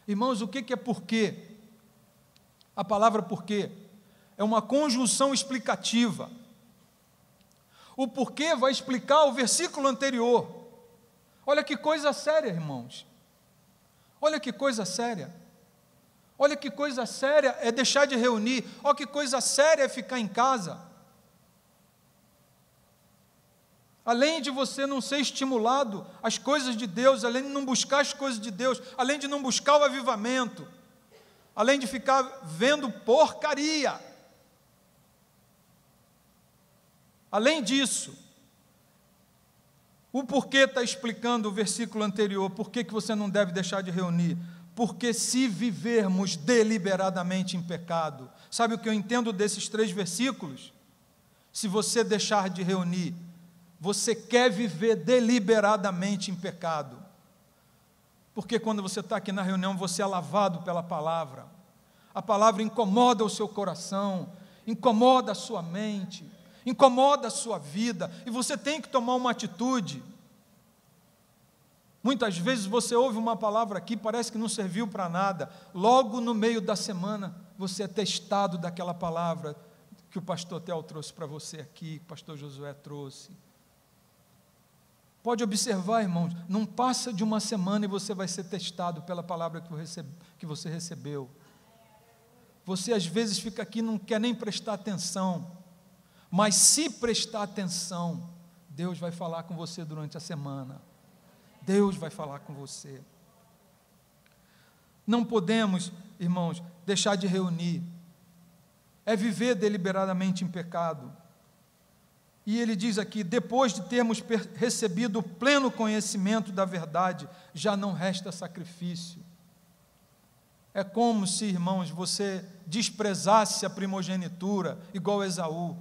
Irmãos, o que é porquê? A palavra porquê é uma conjunção explicativa. O porquê vai explicar o versículo anterior. Olha que coisa séria, irmãos. Olha que coisa séria. Olha que coisa séria é deixar de reunir. Olha que coisa séria é ficar em casa. Além de você não ser estimulado às coisas de Deus, além de não buscar as coisas de Deus, além de não buscar o avivamento, além de ficar vendo porcaria. Além disso, o porquê está explicando o versículo anterior, por que você não deve deixar de reunir? Porque se vivermos deliberadamente em pecado, sabe o que eu entendo desses 3 versículos? Se você deixar de reunir, você quer viver deliberadamente em pecado, porque quando você está aqui na reunião, você é lavado pela palavra, a palavra incomoda o seu coração, incomoda a sua mente, incomoda a sua vida, e você tem que tomar uma atitude. Muitas vezes você ouve uma palavra aqui, parece que não serviu para nada, logo no meio da semana, você é testado daquela palavra que o pastor Theo trouxe para você aqui, que o pastor Josué trouxe. Pode observar, irmãos, não passa de uma semana e você vai ser testado pela palavra que você recebeu. Você às vezes fica aqui e não quer nem prestar atenção, mas se prestar atenção, Deus vai falar com você durante a semana. Deus vai falar com você. Não podemos, irmãos, deixar de reunir. É viver deliberadamente em pecado. E ele diz aqui: depois de termos recebido o pleno conhecimento da verdade, já não resta sacrifício. É como se, irmãos, você desprezasse a primogenitura, igual Esaú.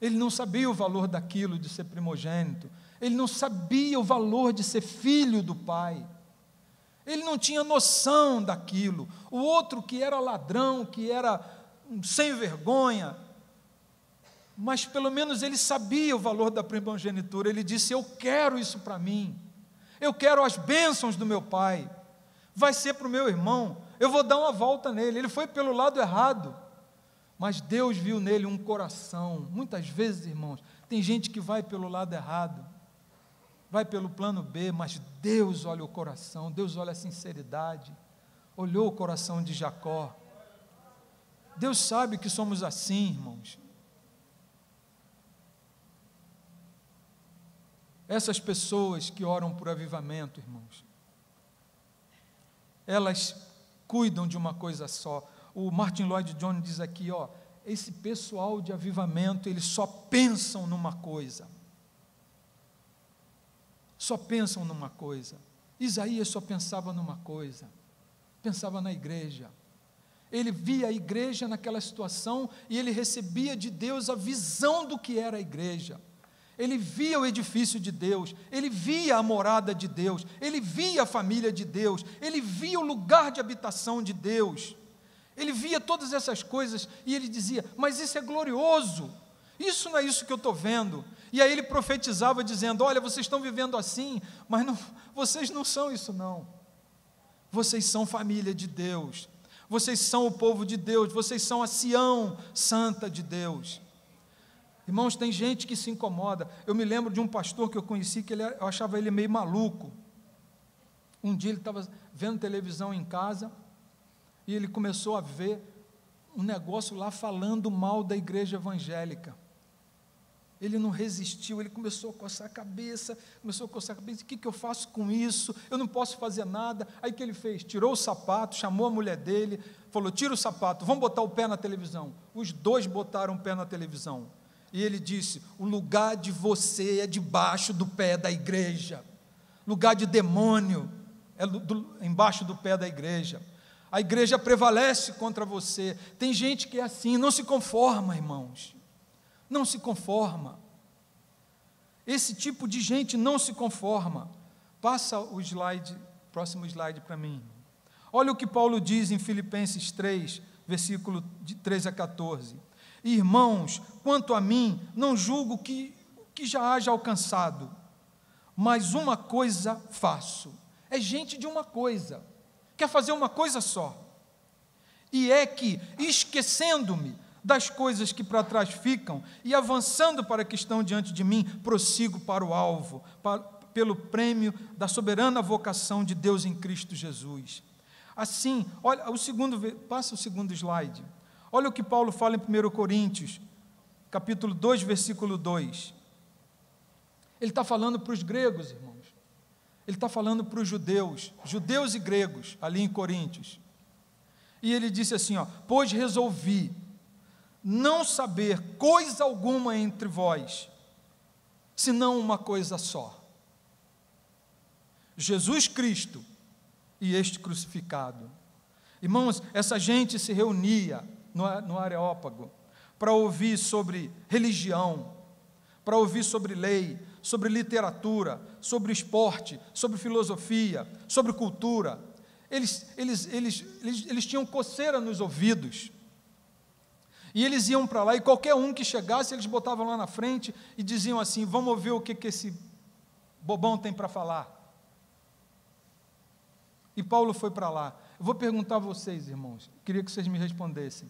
Ele não sabia o valor daquilo de ser primogênito, ele não sabia o valor de ser filho do pai, ele não tinha noção daquilo. O outro que era ladrão, que era sem vergonha, mas pelo menos ele sabia o valor da primogenitura. Ele disse: eu quero isso para mim, eu quero as bênçãos do meu pai, vai ser para o meu irmão, eu vou dar uma volta nele. Ele foi pelo lado errado, mas Deus viu nele um coração. Muitas vezes, irmãos, tem gente que vai pelo lado errado, vai pelo plano B, mas Deus olha o coração, Deus olha a sinceridade. Olhou o coração de Jacó. Deus sabe que somos assim, irmãos. Essas pessoas que oram por avivamento, irmãos, elas cuidam de uma coisa só. O Martin Lloyd-Jones diz aqui, esse pessoal de avivamento, eles só pensam numa coisa. Só pensam numa coisa. Isaías só pensava numa coisa, pensava na igreja. Ele via a igreja naquela situação e ele recebia de Deus a visão do que era a igreja. Ele via o edifício de Deus, ele via a morada de Deus, ele via a família de Deus, ele via o lugar de habitação de Deus, ele via todas essas coisas e ele dizia: mas isso é glorioso, isso não é isso que eu estou vendo. E aí ele profetizava dizendo: olha, vocês estão vivendo assim, mas não, vocês não são isso não, vocês são família de Deus, vocês são o povo de Deus, vocês são a Sião santa de Deus. Irmãos, tem gente que se incomoda. Eu me lembro de um pastor que eu conheci, que eu achava ele meio maluco. Um dia ele estava vendo televisão em casa, e ele começou a ver um negócio lá falando mal da igreja evangélica. Ele não resistiu, ele começou a coçar a cabeça, o que eu faço com isso? Eu não posso fazer nada. Aí o que ele fez? Tirou o sapato, chamou a mulher dele, falou: tira o sapato, vamos botar o pé na televisão. Os dois botaram o pé na televisão. E ele disse: o lugar de você é debaixo do pé da igreja, lugar de demônio é embaixo do pé da igreja. A igreja prevalece contra você. Tem gente que é assim, não se conforma, irmãos, não se conforma. Esse tipo de gente não se conforma. Passa o próximo slide para mim. Olha o que Paulo diz em Filipenses 3, versículo de 13 a 14. Irmãos, quanto a mim, não julgo que já haja alcançado, mas uma coisa faço. É gente de uma coisa, quer fazer uma coisa só. E é que, esquecendo-me das coisas que para trás ficam e avançando para que estão diante de mim, prossigo para o alvo, pelo prêmio da soberana vocação de Deus em Cristo Jesus. Assim, olha, passa o segundo slide. Olha o que Paulo fala em 1 Coríntios, capítulo 2, versículo 2. Ele está falando para os gregos, irmãos. Ele está falando para os judeus e gregos, ali em Coríntios. E ele disse assim, pois resolvi não saber coisa alguma entre vós, senão uma coisa só: Jesus Cristo e este crucificado. Irmãos, essa gente se reunia no Areópago para ouvir sobre religião, para ouvir sobre lei, sobre literatura, sobre esporte, sobre filosofia, sobre cultura. Eles tinham coceira nos ouvidos. E eles iam para lá, e qualquer um que chegasse, eles botavam lá na frente e diziam assim: vamos ouvir o que esse bobão tem para falar. E Paulo foi para lá. Eu vou perguntar a vocês, irmãos, queria que vocês me respondessem.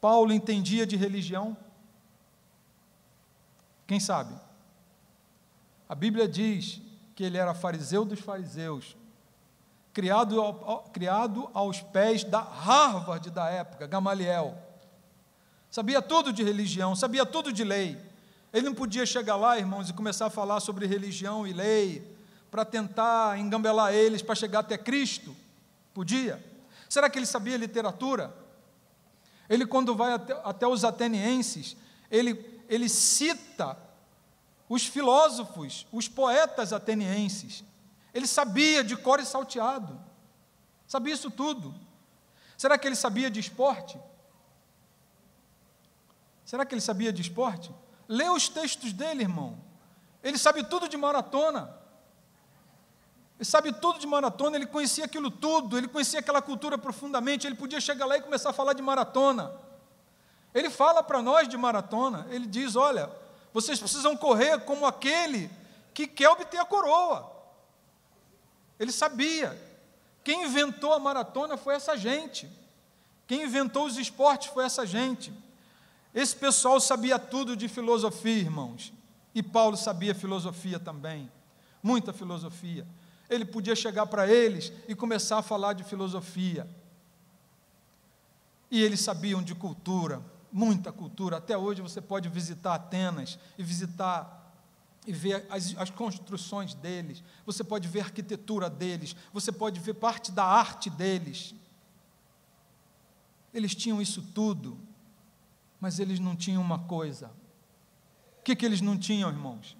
Paulo entendia de religião? Quem sabe? A Bíblia diz que ele era fariseu dos fariseus, criado aos pés da Harvard da época, Gamaliel. Sabia tudo de religião, sabia tudo de lei. Ele não podia chegar lá, irmãos, e começar a falar sobre religião e lei, para tentar engambelar eles, para chegar até Cristo. Podia? Será que ele sabia literatura? Ele, quando vai até os atenienses, ele cita os filósofos, os poetas atenienses. Ele sabia de cor e salteado, sabia isso tudo. Será que ele sabia de esporte? Será que ele sabia de esporte? Lê os textos dele, irmão. Ele sabe tudo de maratona. Ele sabe tudo de maratona, ele conhecia aquilo tudo, ele conhecia aquela cultura profundamente, ele podia chegar lá e começar a falar de maratona. Ele fala para nós de maratona, ele diz: olha, vocês precisam correr como aquele que quer obter a coroa. Ele sabia. Quem inventou a maratona foi essa gente. Quem inventou os esportes foi essa gente. Esse pessoal sabia tudo de filosofia, irmãos. E Paulo sabia filosofia também, muita filosofia. Ele podia chegar para eles e começar a falar de filosofia. E eles sabiam de cultura, muita cultura. Até hoje você pode visitar Atenas e ver as construções deles. Você pode ver a arquitetura deles. Você pode ver parte da arte deles. Eles tinham isso tudo, mas eles não tinham uma coisa. O que eles não tinham, irmãos?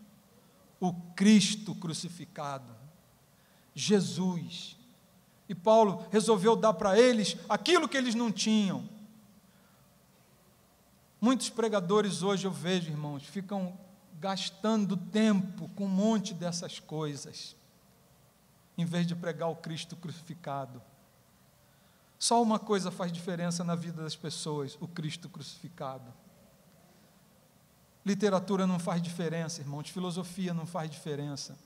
O Cristo crucificado. Jesus. E Paulo resolveu dar para eles aquilo que eles não tinham. Muitos pregadores hoje, eu vejo, irmãos, ficam gastando tempo com um monte dessas coisas, em vez de pregar o Cristo crucificado. Só uma coisa faz diferença na vida das pessoas: o Cristo crucificado. Literatura não faz diferença, irmãos, filosofia não faz diferença.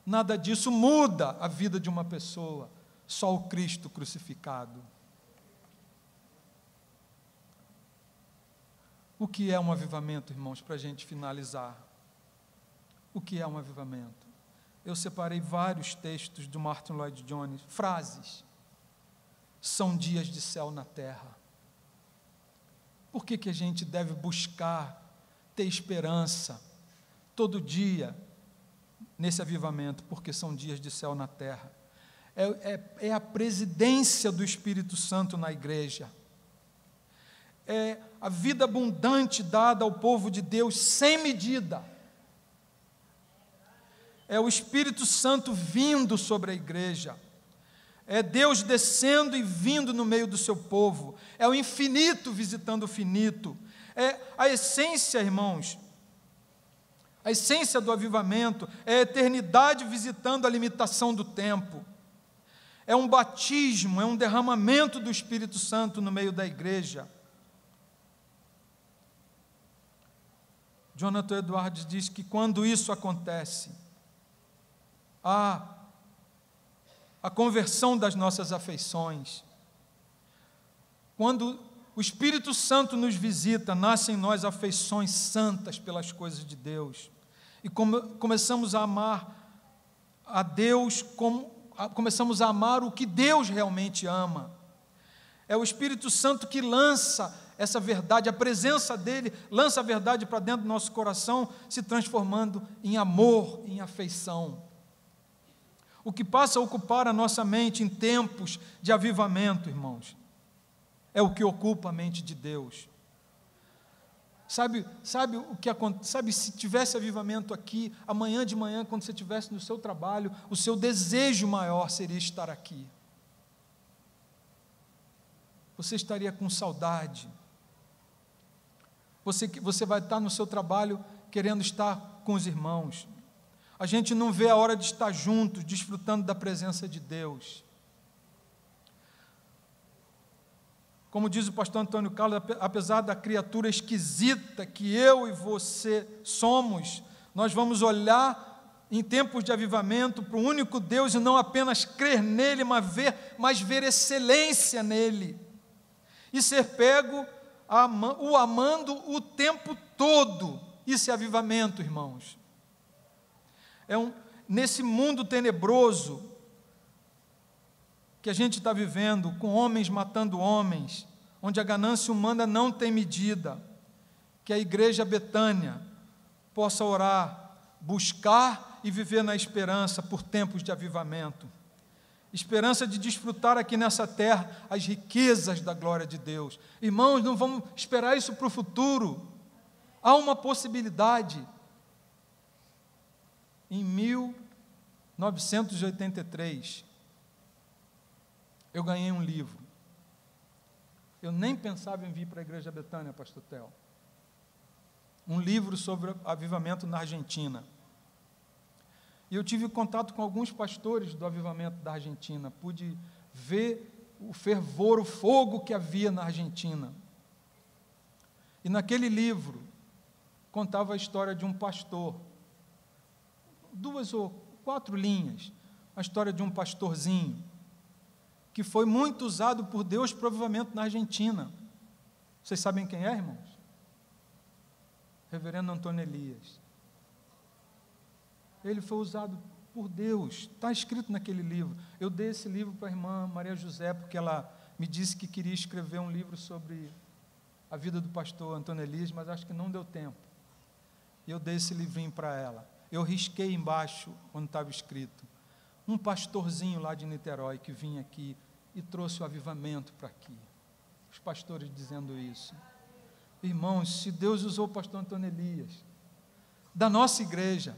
Nada disso muda a vida de uma pessoa, só o Cristo crucificado. O que é um avivamento, irmãos, para a gente finalizar? O que é um avivamento? Eu separei vários textos do Martin Lloyd Jones, frases. São dias de céu na terra. Por que a gente deve buscar ter esperança todo dia nesse avivamento? Porque são dias de céu na terra. É a presidência do Espírito Santo na igreja. É a vida abundante dada ao povo de Deus sem medida. É o Espírito Santo vindo sobre a igreja. É Deus descendo e vindo no meio do seu povo. É o infinito visitando o finito. É a essência, irmãos. A essência do avivamento é a eternidade visitando a limitação do tempo. é um batismo, é um derramamento do Espírito Santo no meio da igreja. Jonathan Edwards diz que quando isso acontece, há a conversão das nossas afeições. Quando o Espírito Santo nos visita, nascem em nós afeições santas pelas coisas de Deus. E começamos a amar a Deus, começamos a amar o que Deus realmente ama. É o Espírito Santo que lança essa verdade, a presença dele lança a verdade para dentro do nosso coração, se transformando em amor, em afeição. O que passa a ocupar a nossa mente em tempos de avivamento, irmãos, é o que ocupa a mente de Deus. Sabe o que acontece? Sabe, se tivesse avivamento aqui, amanhã de manhã, quando você estivesse no seu trabalho, o seu desejo maior seria estar aqui. Você estaria com saudade. Você vai estar no seu trabalho querendo estar com os irmãos. A gente não vê a hora de estar juntos, desfrutando da presença de Deus. Como diz o pastor Antônio Carlos, apesar da criatura esquisita que eu e você somos, nós vamos olhar em tempos de avivamento para o único Deus e não apenas crer nele, mas ver excelência nele. E ser pego o amando o tempo todo. Isso é avivamento, irmãos. Nesse mundo tenebroso que a gente está vivendo, com homens matando homens, onde a ganância humana não tem medida, que a igreja Betânia possa orar, buscar e viver na esperança por tempos de avivamento. Esperança de desfrutar aqui nessa terra as riquezas da glória de Deus. Irmãos, não vamos esperar isso para o futuro. Há uma possibilidade. Em 1983, eu ganhei um livro. Eu nem pensava em vir para a Igreja Betânia, pastor Theo. Um livro sobre avivamento na Argentina. E eu tive contato com alguns pastores do avivamento da Argentina. Pude ver o fervor, o fogo que havia na Argentina. E naquele livro, contava a história de um pastor. 2 ou 4 linhas. A história de um pastorzinho que foi muito usado por Deus para o avivamento na Argentina. Vocês sabem quem é, irmãos? Reverendo Antônio Elias. Ele foi usado por Deus, está escrito naquele livro. Eu dei esse livro para a irmã Maria José, porque ela me disse que queria escrever um livro sobre a vida do pastor Antônio Elias, mas acho que não deu tempo. E eu dei esse livrinho para ela. Eu risquei embaixo, onde estava escrito, um pastorzinho lá de Niterói que vinha aqui e trouxe o avivamento para aqui. Os pastores dizendo isso. Irmãos, se Deus usou o pastor Antônio Elias, da nossa igreja,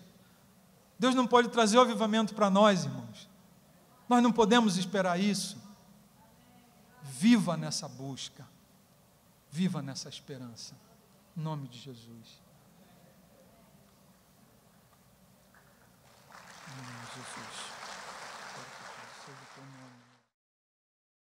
Deus não pode trazer o avivamento para nós, irmãos. Nós não podemos esperar isso. Viva nessa busca. Viva nessa esperança. Em nome de Jesus. Em nome de Jesus.